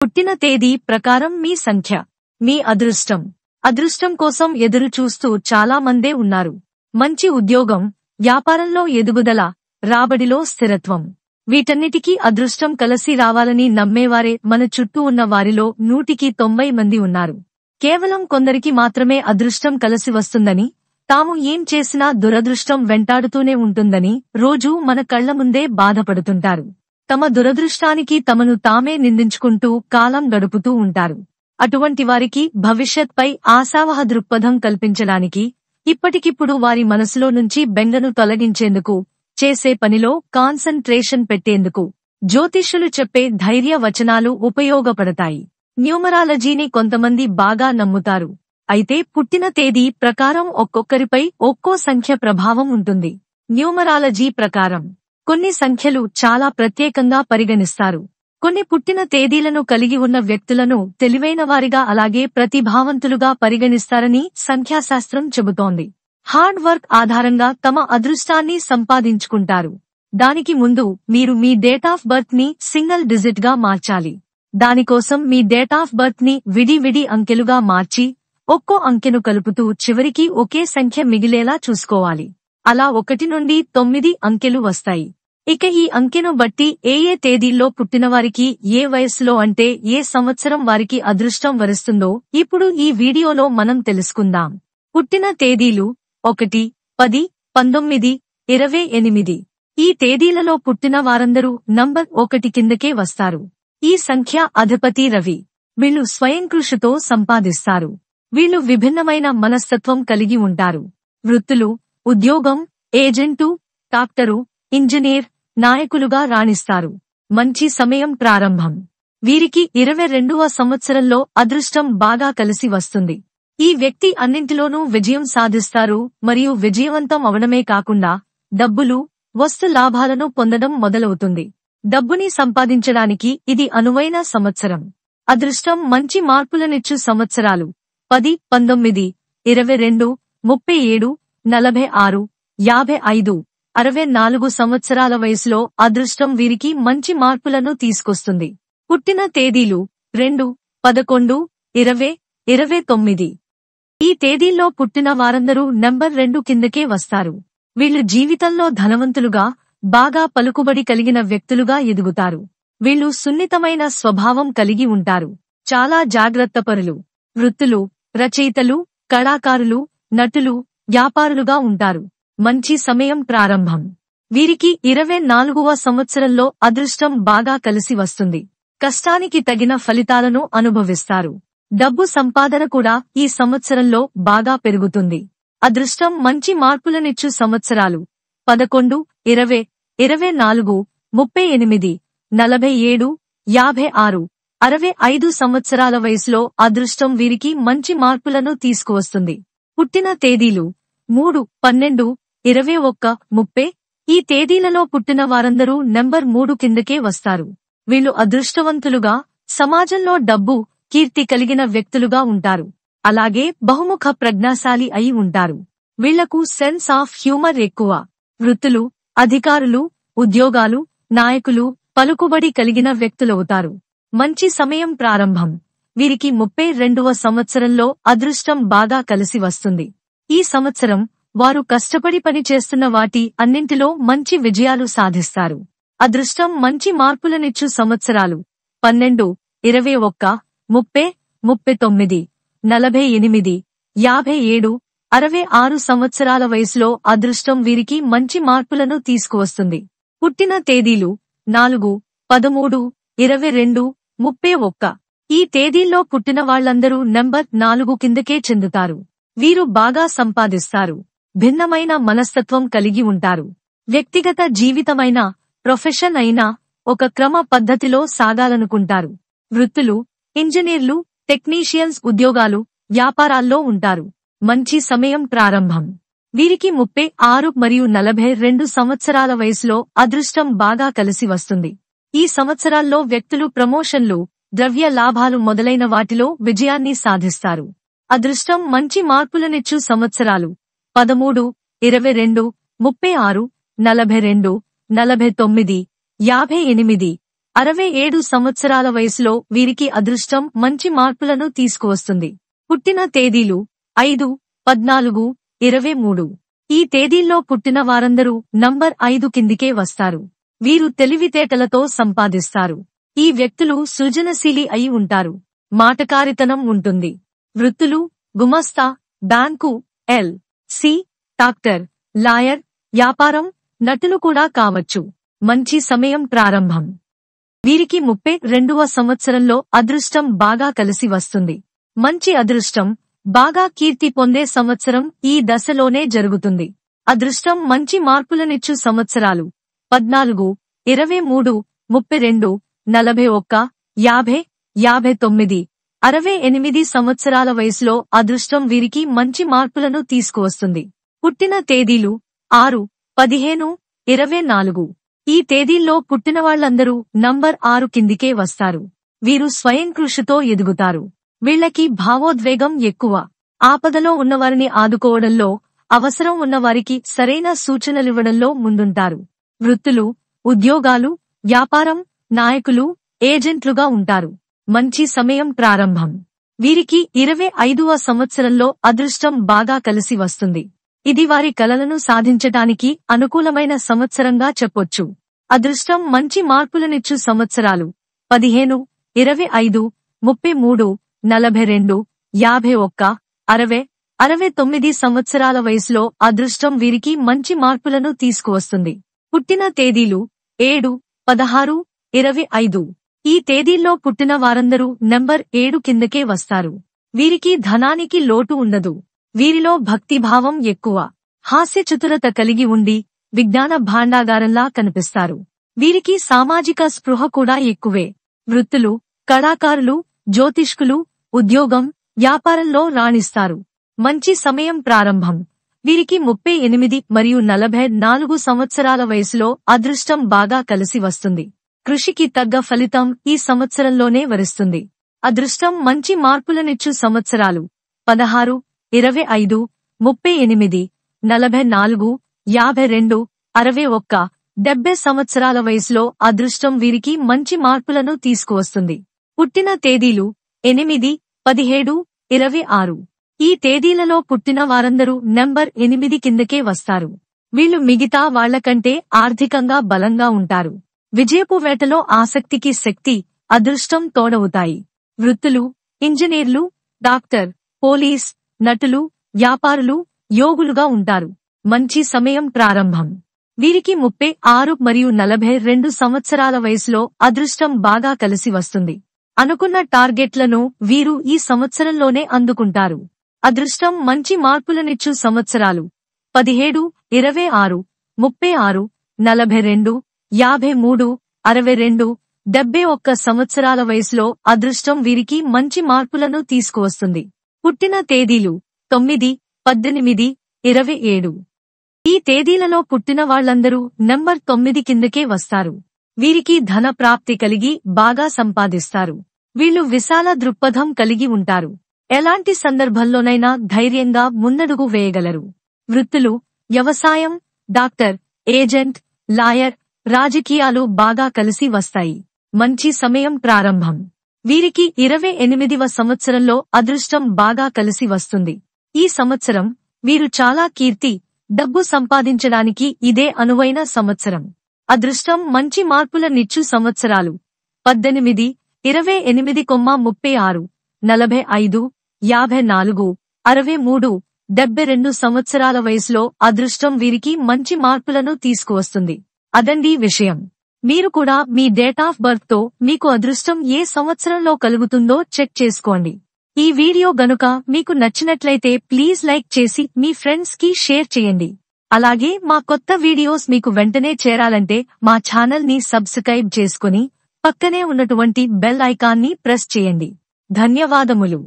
పుట్టిన తేదీ ప్రకారం మీ సంఖ్య, మీ అదృష్టం. అదృష్టం కోసం ఎదురు చూస్తూ చాలా మందే ఉన్నారు. మంచి ఉద్యోగం, వ్యాపారంలో ఎదుగుదల, రాబడిలో స్థిరత్వం. వీటన్నిటికీ అదృష్టం కలిసి రావాలని నమ్మేవారే మన చుట్టూ ఉన్న వారిలో 100కి 90 మంది ఉన్నారు. కేవలం కొందరికి మాత్రమే అదృష్టం కలిసి వస్తుందని, తాము ఏం చేసినా దురదృష్టం వెంటాడుతూనే ఉంటుందని రోజూ మన కళ్ల ముందే బాధపడుతుంటారు. తమ దురదృష్టానికి తమను తామే నిందించుకుంటూ కాలం గడుపుతూ ఉంటారు. అటువంటి వారికి భవిష్యత్పై ఆశావహ దృక్పథం కల్పించడానికి, ఇప్పటికిప్పుడు వారి మనసులో నుంచి బెంగను తొలగించేందుకు, చేసే పనిలో కాన్సంట్రేషన్ పెట్టేందుకు జ్యోతిష్యులు చెప్పే ధైర్య వచనాలు ఉపయోగపడతాయి. న్యూమరాలజీని కొంతమంది బాగా నమ్ముతారు. అయితే పుట్టిన తేదీ ప్రకారం ఒక్కొక్కరిపై ఒక్కో సంఖ్య ప్రభావం ఉంటుంది. న్యూమరాలజీ ప్రకారం కొన్ని సంఖ్యలు చాలా ప్రత్యేకంగా పరిగణిస్తారు. కొన్ని పుట్టిన తేదీలను కలిగి ఉన్న వ్యక్తులను తెలివైనవారిగా అలాగే ప్రతిభావంతులుగా పరిగణిస్తారని సంఖ్యాశాస్త్రం చెబుతోంది. హార్డ్ వర్క్ ఆధారంగా తమ అదృష్టాన్ని సంపాదించుకుంటారు. దానికి ముందు మీరు మీ డేట్ ఆఫ్ బర్త్ ని సింగిల్ డిజిట్ గా మార్చాలి. దానికోసం మీ డేట్ ఆఫ్ బర్త్ ని విడి అంకెలుగా మార్చి, ఒక్కో అంకెను కలుపుతూ చివరికి ఒకే సంఖ్య మిగిలేలా చూసుకోవాలి. అలా 1 నుండి 9 అంకెలు వస్తాయి. ఇక ఈ అంకెను బట్టి ఏ తేదీల్లో పుట్టినవారికి ఏ వయస్సులో అంటే ఏ సంవత్సరం వారికి అదృష్టం వరిస్తుందో ఇప్పుడు ఈ వీడియోలో మనం తెలుసుకుందాం. పుట్టిన తేదీలు 1, 10, 19, 28. ఈ తేదీలలో పుట్టిన వారందరూ నంబర్ 1 కిందకే వస్తారు. ఈ సంఖ్య అధిపతి రవి. వీళ్ళు స్వయం కృషితో సంపాదిస్తారు. వీళ్ళు విభిన్నమైన మనస్తత్వం కలిగి ఉంటారు. వృత్తులు, ఉద్యోగం, ఏజెంటు, డాక్టరు, ఇంజనీర్, నాయకులుగా రాణిస్తారు. మంచి సమయం ప్రారంభం. వీరికి 22వ సంవత్సరంలో అదృష్టం బాగా కలిసి వస్తుంది. ఈ వ్యక్తి అన్నింటిలోనూ విజయం సాధిస్తారు మరియు విజయవంతం అవడమే కాకుండా డబ్బులు, వస్తు లాభాలను పొందడం మొదలవుతుంది. డబ్బుని సంపాదించడానికి ఇది అనువైన సంవత్సరం. అదృష్టం మంచి మార్పులనిచ్చు సంవత్సరాలు 10, 19, 22, 37, 46, 55, 64 సంవత్సరాల వయసులో అదృష్టం వీరికి మంచి మార్పులను తీసుకొస్తుంది. పుట్టిన తేదీలు 2, 11, 20, 29. ఈ తేదీల్లో పుట్టిన వారందరూ నంబర్ 2 కిందకే వస్తారు. వీళ్ళు జీవితంలో ధనవంతులుగా, బాగా పలుకుబడి కలిగిన వ్యక్తులుగా ఎదుగుతారు. వీళ్ళు సున్నితమైన స్వభావం కలిగి ఉంటారు. చాలా జాగ్రత్తపరులు. వృత్తులు, రచయితలు, కళాకారులు, నటులు, వ్యాపారులుగా ఉంటారు. మంచి సమయం ప్రారంభం. వీరికి 24వ సంవత్సరంలో అదృష్టం బాగా కలిసి వస్తుంది. కష్టానికి తగిన ఫలితాలను అనుభవిస్తారు. డబ్బు సంపాదన కూడా ఈ సంవత్సరంలో బాగా పెరుగుతుంది. అదృష్టం మంచి మార్పులనిచ్చు సంవత్సరాలు 11, 20, 24, 38, 47, 56, 65 సంవత్సరాల వయసులో అదృష్టం వీరికి మంచి మార్పులను తీసుకువస్తుంది. పుట్టిన తేదీలు 3, 12, 21, 30. ఈ తేదీలలో పుట్టిన వారందరూ నంబర్ 3 కిందకే వస్తారు. వీళ్ళు అదృష్టవంతులుగా, సమాజంలో డబ్బు, కీర్తి కలిగిన వ్యక్తులుగా ఉంటారు. అలాగే బహుముఖ ప్రజ్ఞాశాలి అయి ఉంటారు. వీళ్లకు సెన్స్ ఆఫ్ హ్యూమర్ ఎక్కువ. వృత్తులు, అధికారులు, ఉద్యోగాలు, నాయకులు, పలుకుబడి కలిగిన వ్యక్తులవుతారు. మంచి సమయం ప్రారంభం. వీరికి 32వ సంవత్సరంలో అదృష్టం బాగా కలిసి వస్తుంది. ఈ సంవత్సరం వారు కష్టపడి పని చేస్తున్న వాటి అన్నింటిలో మంచి విజయాలు సాధిస్తారు. అదృష్టం మంచి మార్పులనిచ్చు సంవత్సరాలు 12, 21, 30, 39, 48, 57, 66 సంవత్సరాల వయసులో అదృష్టం వీరికి మంచి మార్పులను తీసుకువస్తుంది. పుట్టిన తేదీలు 4, 13, 22, 31. ఈ తేదీల్లో పుట్టిన వాళ్లందరూ నంబర్ 4 కిందకే చెందుతారు. వీరు బాగా సంపాదిస్తారు. భిన్నమైన మనస్తత్వం కలిగి ఉంటారు. వ్యక్తిగత జీవితమైనా, ప్రొఫెషన్ అయినా ఒక క్రమ పద్ధతిలో సాగాలనుకుంటారు. వృత్తులు, ఇంజనీర్లు, టెక్నీషియన్స్ ఉద్యోగాలు, వ్యాపారాల్లో ఉంటారు. మంచి సమయం ప్రారంభం. వీరికి 36 మరియు 42 సంవత్సరాల వయసులో అదృష్టం బాగా కలిసి వస్తుంది. ఈ సంవత్సరాల్లో వ్యక్తులు ప్రమోషన్లు, ద్రవ్య లాభాలు మొదలైన వాటిలో విజయాన్ని సాధిస్తారు. అదృష్టం మంచి మార్పులనిచ్చు సంవత్సరాలు 13, 22, 36, 42, 49, 58, 67 సంవత్సరాల వయసులో వీరికి అదృష్టం మంచి మార్పులను తీసుకువస్తుంది. పుట్టిన తేదీలు 5, 14, 23. ఈ తేదీల్లో పుట్టిన వారందరూ నంబర్ 5 కిందికే వస్తారు. వీరు తెలివితేటలతో సంపాదిస్తారు. ఈ వ్యక్తులు సృజనశీలి అయి ఉంటారు. మాటకారితనం ఉంటుంది. వృత్తులు: గుమస్తా, బ్యాంకు, ఎల్.సి., డాక్టర్, లాయర్, వ్యాపారం, నటులు కూడా కావచ్చు. మంచి సమయం ప్రారంభం. వీరికి 32వ సంవత్సరంలో అదృష్టం బాగా కలిసి వస్తుంది. మంచి అదృష్టం, బాగా కీర్తి పొందే సంవత్సరం ఈ దశలోనే జరుగుతుంది. అదృష్టం మంచి మార్పులనిచ్చు సంవత్సరాలు: 14, 23, 32, 41, 50, 59, 68 సంవత్సరాల వయసులో అదృష్టం వీరికి మంచి మార్పులను తీసుకువస్తుంది. పుట్టిన తేదీలు 6, 15, 24. ఈ తేదీల్లో పుట్టినవాళ్లందరూ నంబర్ 6 కిందికే వస్తారు. వీరు స్వయం కృషితో ఎదుగుతారు. వీళ్లకి భావోద్వేగం ఎక్కువ. ఆపదలో ఉన్నవారిని ఆదుకోవడంలో, అవసరం ఉన్నవారికి సరైన సూచనలివ్వడంలో ముందుంటారు. వృత్తులు: ఉద్యోగాలు, వ్యాపారం, నాయకులు, ఏజెంట్లుగా ఉంటారు. మంచి సమయం ప్రారంభం. వీరికి 25వ సంవత్సరంలో అదృష్టం బాగా కలిసి వస్తుంది. ఇది వారి కలలను సాధించటానికి అనుకూలమైన సంవత్సరంగా చెప్పొచ్చు. అదృష్టం మంచి మార్పులనిచ్చు సంవత్సరాలు: 15, 25, 33, 42, 51, 60, 69 సంవత్సరాల వయసులో అదృష్టం వీరికి మంచి మార్పులను తీసుకువస్తుంది. పుట్టిన తేదీలు 7, 16, 25. ఈ తేదీల్లో పుట్టిన వారందరూ నంబర్ 7 కిందకే వస్తారు. వీరికి ధనానికి లోటు ఉండదు. వీరిలో భక్తిభావం ఎక్కువ. హాస్యచతురత కలిగి ఉండి విజ్ఞాన భాండాగారంలా కనిపిస్తారు. వీరికి సామాజిక స్పృహ కూడా ఎక్కువే. వృత్తులు: కళాకారులు, జ్యోతిష్కులు, ఉద్యోగం, వ్యాపారంలో రాణిస్తారు. మంచి సమయం ప్రారంభం. వీరికి 38 మరియు 44 సంవత్సరాల వయసులో అదృష్టం బాగా కలిసి వస్తుంది. కృషికి తగ్గ ఫలితం ఈ సంవత్సరంలోనే వరిస్తుంది. అదృష్టం మంచి మార్పులనిచ్చు సంవత్సరాలు: 16, 25, 38, 44, 52, 61, 70 సంవత్సరాల వయసులో అదృష్టం వీరికి మంచి మార్పులను తీసుకువస్తుంది. పుట్టిన తేదీలు 8, 17, 26. ఈ తేదీలలో పుట్టిన వారందరూ నంబర్ 8 కిందకే వస్తారు. వీళ్లు మిగతా వాళ్లకంటే ఆర్థికంగా బలంగా ఉంటారు. విజయపు వేటలో ఆసక్తికి శక్తి, అదృష్టం తోడవుతాయి. వృత్తులు: ఇంజనీర్లు, డాక్టర్, పోలీస్, నటులు, వ్యాపారులు, యోగులుగా ఉంటారు. మంచి సమయం ప్రారంభం. వీరికి 36 మరియు 42 సంవత్సరాల వయసులో అదృష్టం బాగా కలిసి వస్తుంది. అనుకున్న టార్గెట్లను వీరు ఈ సంవత్సరంలోనే అందుకుంటారు. అదృష్టం మంచి మార్పులనిచ్చు సంవత్సరాలు: 17, 26, 36, 42, 53, 62, 71 సంవత్సరాల వయసులో అదృష్టం వీరికి మంచి మార్పులను తీసుకువస్తుంది. పుట్టిన తేదీలు 9, 18, 27. ఈ తేదీలలో పుట్టిన వాళ్లందరూ నంబర్ 9 కిందకే వస్తారు. వీరికి ధన ప్రాప్తి కలిగి బాగా సంపాదిస్తారు. వీళ్లు విశాల దృక్పథం కలిగి ఉంటారు. ఎలాంటి సందర్భంలోనైనా ధైర్యంగా ముందడుగు వేయగలరు. వృత్తులు: వ్యవసాయం, డాక్టర్, ఏజెంట్, లాయర్, రాజకీయాలు బాగా కలిసి వస్తాయి. మంచి సమయం ప్రారంభం. వీరికి 28వ సంవత్సరంలో అదృష్టం బాగా కలిసి వస్తుంది. ఈ సంవత్సరం వీరు చాలా కీర్తి, డబ్బు సంపాదించడానికి ఇదే అనువైన సంవత్సరం. అదృష్టం మంచి మార్పులనిచ్చు సంవత్సరాలు: 18, 28, 36, 45, 54, 63, 72 సంవత్సరాల వయసులో అదృష్టం వీరికి మంచి మార్పులను తీసుకువస్తుంది. అదండీ విషయం. మీరు కూడా మీ డేట్ ఆఫ్ బర్త్ తో మీకు అదృష్టం ఏ సంవత్సరంలో కలుగుతుందో చెక్ చేసుకోండి. ఈ వీడియో గనుక మీకు నచ్చినట్లయితే ప్లీజ్ లైక్ చేసి మీ ఫ్రెండ్స్ కి షేర్ చేయండి. అలాగే మా కొత్త వీడియోస్ మీకు వెంటనే చేరాలంటే మా ఛానల్ ని సబ్స్క్రైబ్ చేసుకుని పక్కనే ఉన్నటువంటి బెల్ ఐకాన్ ని ప్రెస్ చేయండి. ధన్యవాదములు.